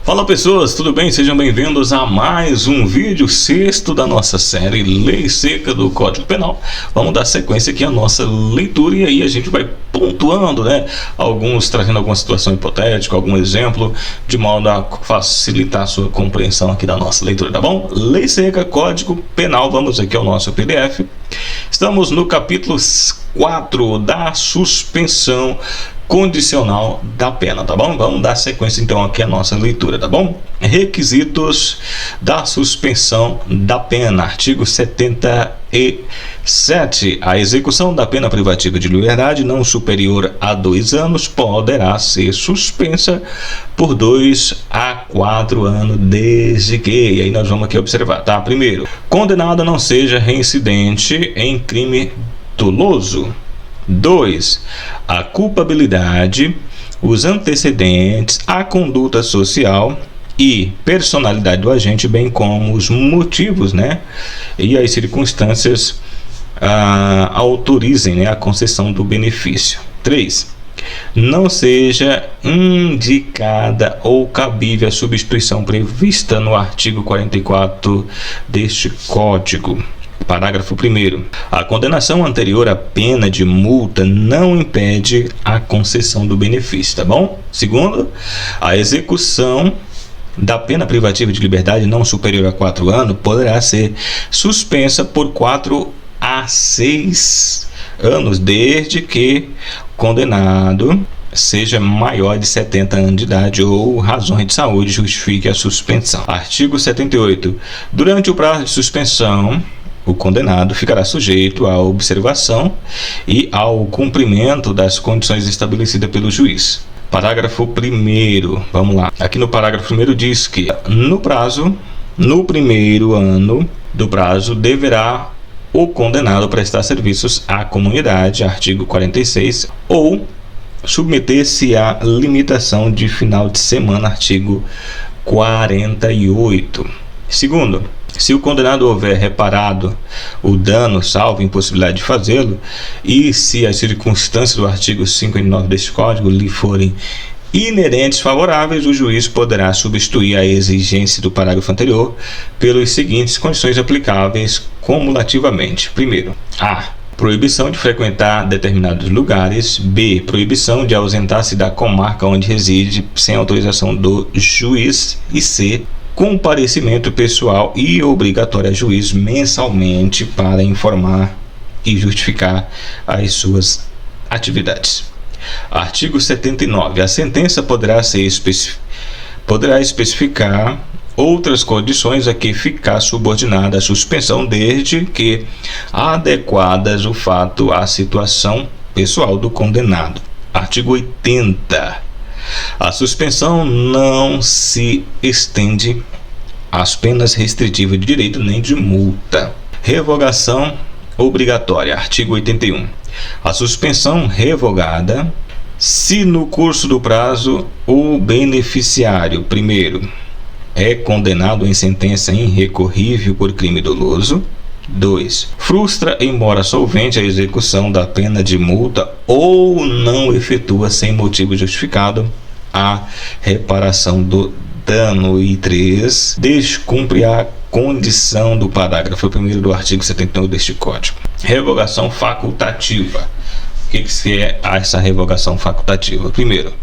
Fala pessoas, tudo bem? Sejam bem-vindos a mais um vídeo, sexto da nossa série Lei Seca do Código Penal. Vamos dar sequência aqui à nossa leitura e aí a gente vai pontuando, né? Trazendo alguma situação hipotética, algum exemplo, de modo a facilitar a sua compreensão aqui da nossa leitura, tá bom? Lei Seca, Código Penal, vamos aqui ao nosso PDF. Estamos no capítulo 4 da suspensão condicional da pena, tá bom? Vamos dar sequência então aqui à nossa leitura, tá bom? Requisitos da suspensão da pena, artigo 77. A execução da pena privativa de liberdade não superior a 2 anos poderá ser suspensa por 2 a 4 anos desde que, e aí nós vamos aqui observar, tá? Primeiro, condenado não seja reincidente em crime doloso. 2. A culpabilidade, os antecedentes, a conduta social e personalidade do agente, bem como os motivos, né, e as circunstâncias autorizem, né, a concessão do benefício. 3. Não seja indicada ou cabível a substituição prevista no artigo 44 deste Código. Parágrafo 1º. A condenação anterior à pena de multa não impede a concessão do benefício, tá bom? Segundo, a execução da pena privativa de liberdade não superior a 4 anos poderá ser suspensa por 4 a 6 anos, desde que o condenado seja maior de 70 anos de idade ou razões de saúde justifique a suspensão. Artigo 78. Durante o prazo de suspensão, o condenado ficará sujeito à observação e ao cumprimento das condições estabelecidas pelo juiz. Parágrafo 1º. Vamos lá. Aqui no parágrafo 1º diz que no primeiro ano do prazo deverá o condenado prestar serviços à comunidade, artigo 46, ou submeter-se à limitação de final de semana, artigo 48. Segundo, se o condenado houver reparado o dano, salvo impossibilidade de fazê-lo, e se as circunstâncias do artigo 59 deste Código lhe forem inerentes favoráveis, o juiz poderá substituir a exigência do parágrafo anterior pelas seguintes condições aplicáveis cumulativamente. Primeiro, a. Proibição de frequentar determinados lugares. B. Proibição de ausentar-se da comarca onde reside sem autorização do juiz. E C. Comparecimento pessoal e obrigatório a juiz mensalmente para informar e justificar as suas atividades. Artigo 79. A sentença poderá especificar outras condições a que ficar subordinada à suspensão, desde que adequadas o fato à situação pessoal do condenado. Artigo 80. A suspensão não se estende às penas restritivas de direito nem de multa. Revogação obrigatória. Artigo 81. A suspensão revogada se no curso do prazo o beneficiário, primeiro, é condenado em sentença irrecorrível por crime doloso. 2. Frustra, embora solvente, a execução da pena de multa ou não efetua sem motivo justificado a reparação do dano. E 3. Descumpre a condição do parágrafo 1º do artigo 79 deste Código. Revogação facultativa. O que é essa revogação facultativa? Primeiro,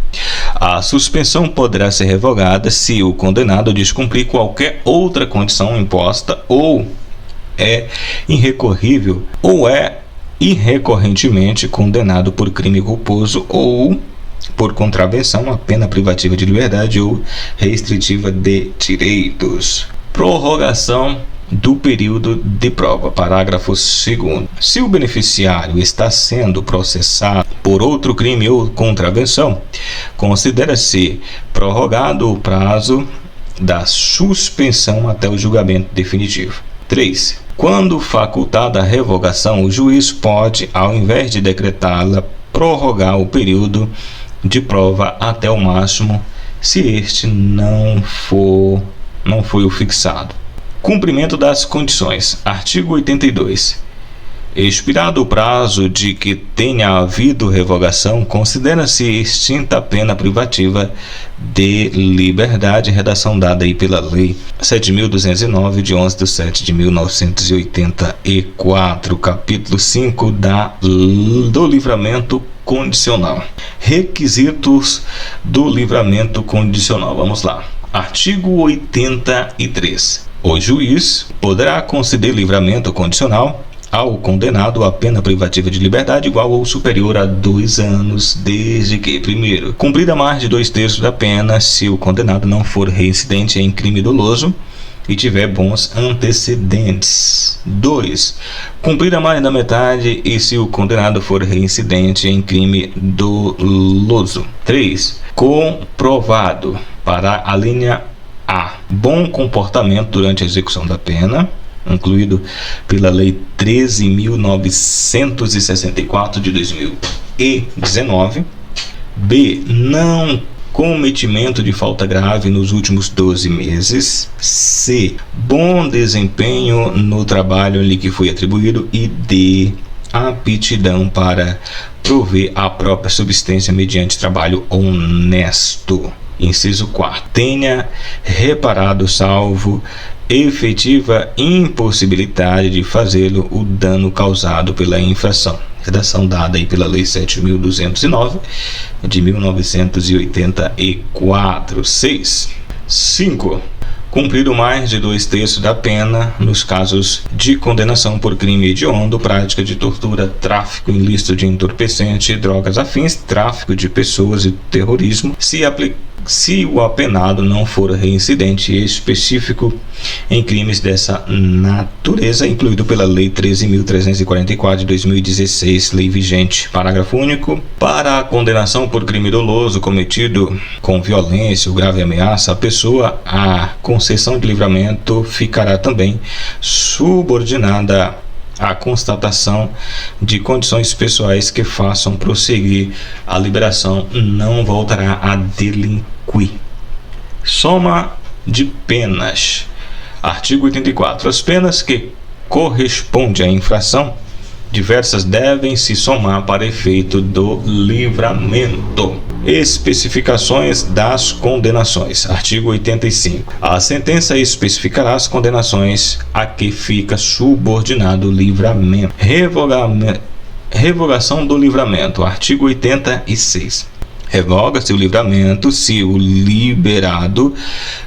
a suspensão poderá ser revogada se o condenado descumprir qualquer outra condição imposta ou é irrecorrível ou é irrecorrentemente condenado por crime culposo ou por contravenção à pena privativa de liberdade ou restritiva de direitos. Prorrogação do período de prova. Parágrafo 2º. Se o beneficiário está sendo processado por outro crime ou contravenção, considera-se prorrogado o prazo da suspensão até o julgamento definitivo. 3. Quando facultada a revogação, o juiz pode, ao invés de decretá-la, prorrogar o período de prova até o máximo, se este não foi o fixado. Cumprimento das condições. Artigo 82. Expirado o prazo de que tenha havido revogação, considera-se extinta a pena privativa de liberdade, redação dada aí pela Lei 7.209, de 11 de 7 de 1984, capítulo 5 do livramento condicional. Requisitos do livramento condicional. Vamos lá. Artigo 83. O juiz poderá conceder livramento condicional ao condenado a pena privativa de liberdade igual ou superior a 2 anos, desde que, primeiro, cumprida mais de 2/3 da pena se o condenado não for reincidente em crime doloso e tiver bons antecedentes. 2. Cumprida mais da metade e se o condenado for reincidente em crime doloso. 3. Comprovado, para a linha A, bom comportamento durante a execução da pena, incluído pela Lei 13.964 de 2019. B. Não cometimento de falta grave nos últimos 12 meses. C. Bom desempenho no trabalho em que foi atribuído. E D. Aptidão para prover a própria subsistência mediante trabalho honesto. Inciso 4. Tenha reparado, salvo efetiva impossibilidade de fazê-lo, o dano causado pela infração. Redação dada aí pela Lei 7.209 de 1984. 6. 5. Cumprido mais de 2/3 da pena nos casos de condenação por crime hediondo, prática de tortura, tráfico ilícito de entorpecente, drogas afins, tráfico de pessoas e terrorismo, se o apenado não for reincidente específico em crimes dessa natureza, incluído pela Lei 13.344 de 2016, lei vigente. Parágrafo único. Para a condenação por crime doloso cometido com violência ou grave ameaça à pessoa, a concessão de livramento ficará também subordinada à constatação de condições pessoais que façam prosseguir a liberação. Não voltará a delinquir. Soma de penas. Artigo 84. As penas que correspondem à infração diversas devem se somar para efeito do livramento. Especificações das condenações. Artigo 85. A sentença especificará as condenações a que fica subordinado o livramento. Revogação do livramento. Artigo 86. Revoga-se o livramento se o liberado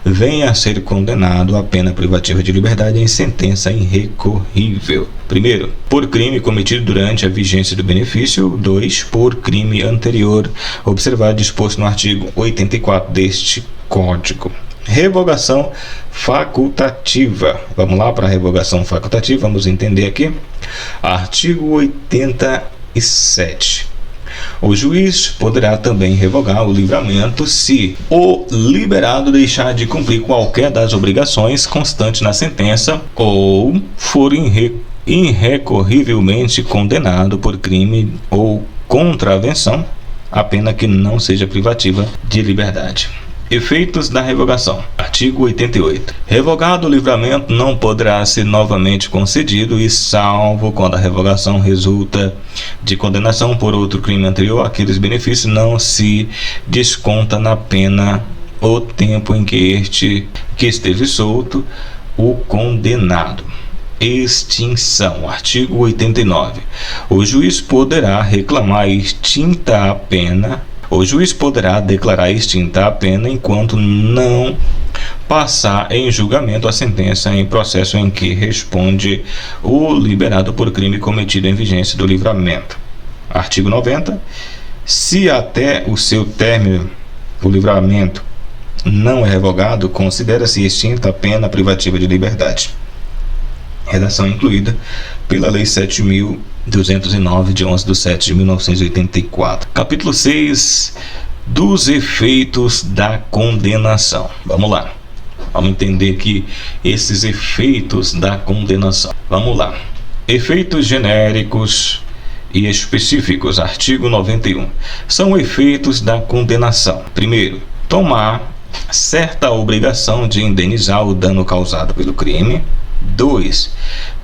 venha a ser condenado à pena privativa de liberdade em sentença irrecorrível. Primeiro, por crime cometido durante a vigência do benefício. 2, por crime anterior, observado disposto no artigo 84 deste Código. Revogação facultativa. Vamos lá para a revogação facultativa, vamos entender aqui. Artigo 87. O juiz poderá também revogar o livramento se o liberado deixar de cumprir qualquer das obrigações constantes na sentença ou for irrecorrivelmente condenado por crime ou contravenção, a pena que não seja privativa de liberdade. Efeitos da revogação. Artigo 88. Revogado o livramento, não poderá ser novamente concedido e, salvo quando a revogação resulta de condenação por outro crime anterior, aqueles benefícios não se desconta na pena o tempo em que esteve solto o condenado. Extinção. Artigo 89. O juiz poderá reclamar extinta a pena. O juiz poderá declarar extinta a pena enquanto não passar em julgamento a sentença em processo em que responde o liberado por crime cometido em vigência do livramento. Artigo 90. Se até o seu término o livramento não é revogado, considera-se extinta a pena privativa de liberdade. Redação incluída pela Lei 7.209 de 11 de 7 de 1984. Capítulo 6 dos efeitos da condenação. Vamos lá. Vamos entender aqui esses efeitos da condenação. Vamos lá. Efeitos genéricos e específicos. Artigo 91. São efeitos da condenação. Primeiro, tomar certa obrigação de indenizar o dano causado pelo crime. 2.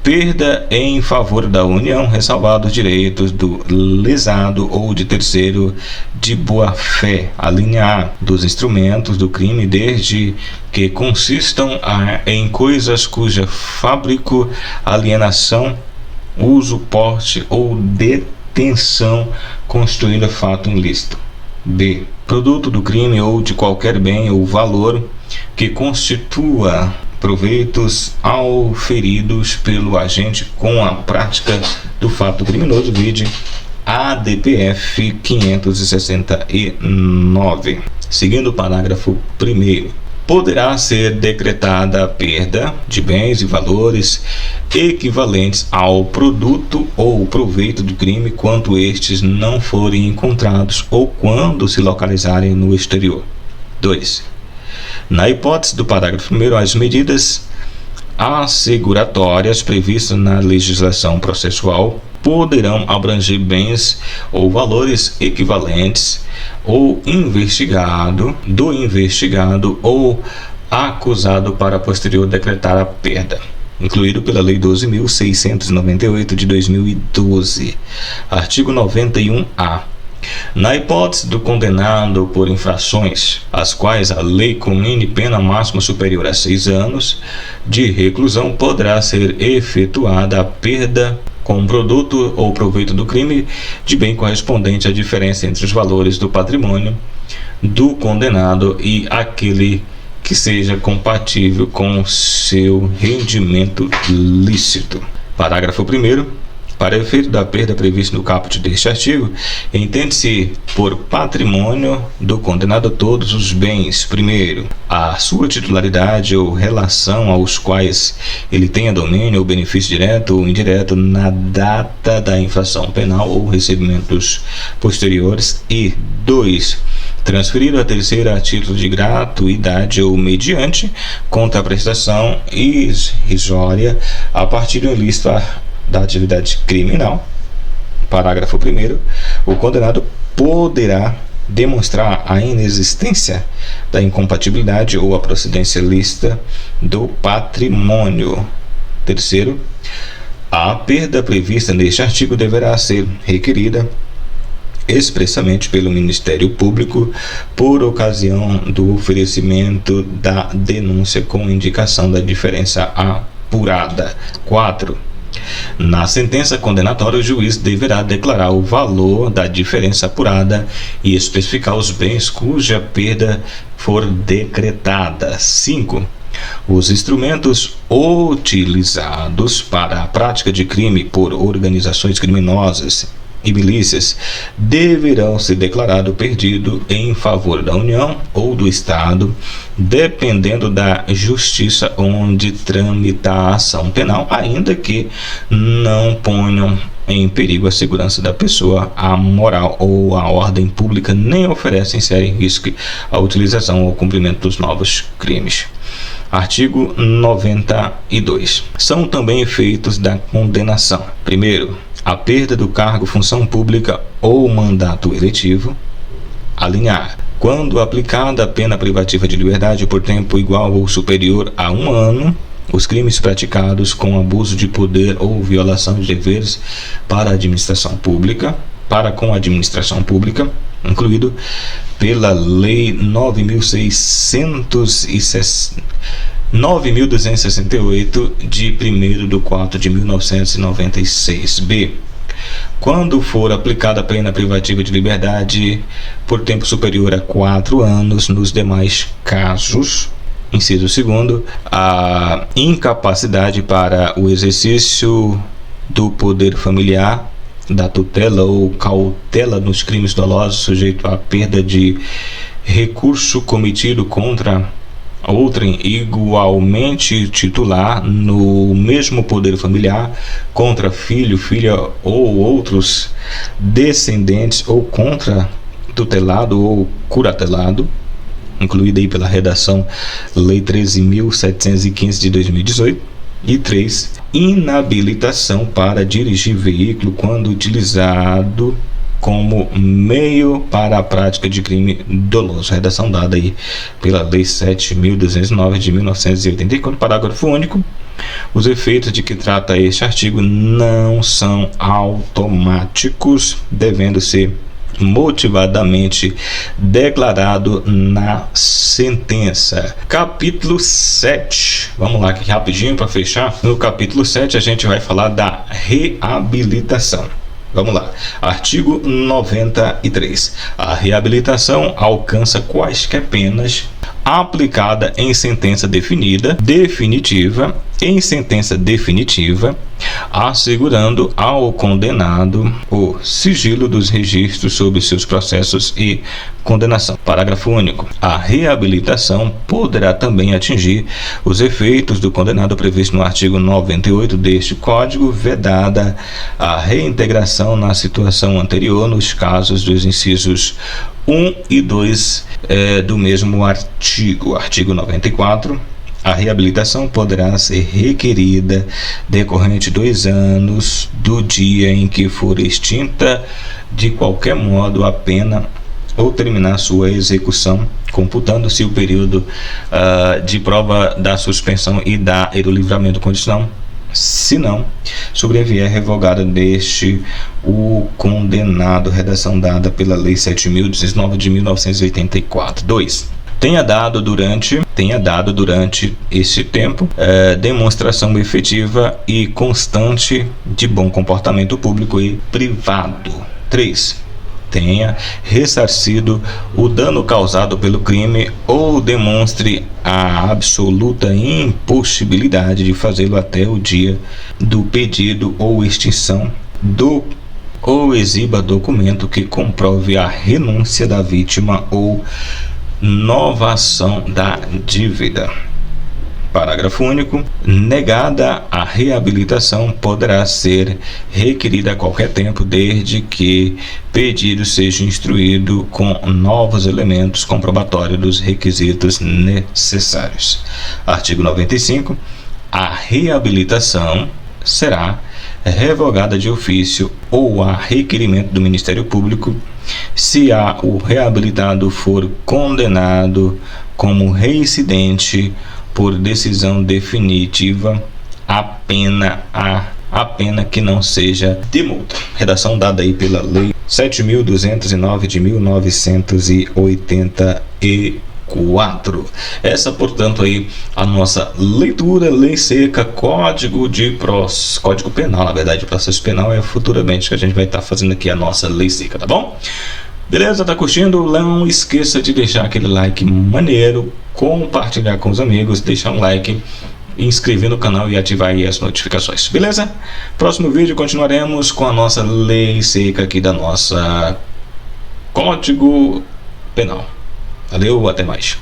Perda em favor da União, ressalvado os direitos do lesado ou de terceiro de boa-fé. A linha A. Dos instrumentos do crime, desde que consistam em coisas cuja fábrico, alienação, uso, porte ou detenção constituindo fato ilícito. B. Produto do crime ou de qualquer bem ou valor que constitua proveitos auferidos pelo agente com a prática do fato criminoso, vide ADPF 569. Seguindo o parágrafo 1º, poderá ser decretada a perda de bens e valores equivalentes ao produto ou proveito do crime quando estes não forem encontrados ou quando se localizarem no exterior. 2. Na hipótese do parágrafo 1º, as medidas asseguratórias previstas na legislação processual poderão abranger bens ou valores equivalentes ou do investigado ou acusado para posterior decretar a perda, incluído pela Lei 12.698 de 2012. Artigo 91-A. Na hipótese do condenado por infrações, às quais a lei comine pena máxima superior a 6 anos de reclusão, poderá ser efetuada a perda com produto ou proveito do crime de bem correspondente à diferença entre os valores do patrimônio do condenado e aquele que seja compatível com seu rendimento lícito. Parágrafo 1º. Para efeito da perda prevista no caput deste artigo, entende-se por patrimônio do condenado todos os bens, primeiro, a sua titularidade ou relação aos quais ele tenha domínio ou benefício direto ou indireto na data da infração penal ou recebimentos posteriores, e 2. Transferido a terceira a título de gratuidade ou mediante contraprestação irrisória a partir do ilícito da atividade criminal. Parágrafo 1º. O condenado poderá demonstrar a inexistência da incompatibilidade ou a procedência lícita do patrimônio. Terceiro, a perda prevista neste artigo deverá ser requerida expressamente pelo Ministério Público por ocasião do oferecimento da denúncia com indicação da diferença apurada. 4. Na sentença condenatória, o juiz deverá declarar o valor da diferença apurada e especificar os bens cuja perda for decretada. 5. Os instrumentos utilizados para a prática de crime por organizações criminosas e milícias deverão ser declarados perdido em favor da União ou do Estado, dependendo da justiça onde tramitar a ação penal, ainda que não ponham em perigo a segurança da pessoa, a moral ou a ordem pública, nem oferecem sério risco à utilização ou cumprimento dos novos crimes. Artigo 92. São também efeitos da condenação: primeiro, a perda do cargo, função pública ou mandato eletivo. A linha A. Quando aplicada a pena privativa de liberdade por tempo igual ou superior a 1 ano, os crimes praticados com abuso de poder ou violação de deveres com a administração pública, incluído pela Lei 9.268 de 1º de 4 de 1996. B. Quando for aplicada a pena privativa de liberdade por tempo superior a 4 anos nos demais casos. Inciso 2º, a incapacidade para o exercício do poder familiar, da tutela ou cautela nos crimes dolosos, sujeito à perda de recurso cometido contra outrem igualmente titular no mesmo poder familiar, contra filho, filha ou outros descendentes, ou contra tutelado ou curatelado, incluída aí pela redação Lei 13.715 de 2018. E 3. Inabilitação para dirigir veículo quando utilizado como meio para a prática de crime doloso. Redação dada aí pela Lei 7.209 de 1984, parágrafo único. Os efeitos de que trata este artigo não são automáticos, devendo ser motivadamente declarado na sentença. Capítulo 7. Vamos lá aqui rapidinho para fechar. No capítulo 7 a gente vai falar da reabilitação. Vamos lá. Artigo 93. A reabilitação alcança quaisquer penas aplicada em sentença definitiva, assegurando ao condenado o sigilo dos registros sobre seus processos e condenação. Parágrafo único. A reabilitação poderá também atingir os efeitos do condenado previsto no artigo 98 deste Código, vedada a reintegração na situação anterior nos casos dos incisos 1 e 2 do mesmo artigo. Artigo 94. A reabilitação poderá ser requerida decorrente 2 anos do dia em que for extinta de qualquer modo a pena ou terminar sua execução, computando-se o período de prova da suspensão e do livramento condicional, se não sobrevier revogada deste o condenado. Redação dada pela Lei 7.019 de 1984. 2. Tenha dado durante esse tempo demonstração efetiva e constante de bom comportamento público e privado. 3. Tenha ressarcido o dano causado pelo crime ou demonstre a absoluta impossibilidade de fazê-lo até o dia do pedido ou extinção ou exiba documento que comprove a renúncia da vítima ou novação da dívida. Parágrafo único. Negada a reabilitação poderá ser requerida a qualquer tempo, desde que pedido seja instruído com novos elementos comprobatórios dos requisitos necessários. Artigo 95. A reabilitação será revogada de ofício ou a requerimento do Ministério Público se o reabilitado for condenado como reincidente por decisão definitiva a pena que não seja de multa. Redação dada aí pela Lei 7.209 de 1984. Essa, portanto, aí a nossa leitura, lei seca, código penal, na verdade, processo penal é futuramente que a gente vai estar fazendo aqui a nossa lei seca, tá bom? Beleza? Tá curtindo? Não esqueça de deixar aquele like maneiro, compartilhar com os amigos, deixar um like, inscrever no canal e ativar aí as notificações. Beleza? Próximo vídeo continuaremos com a nossa lei seca aqui da nossa código penal. Valeu, até mais.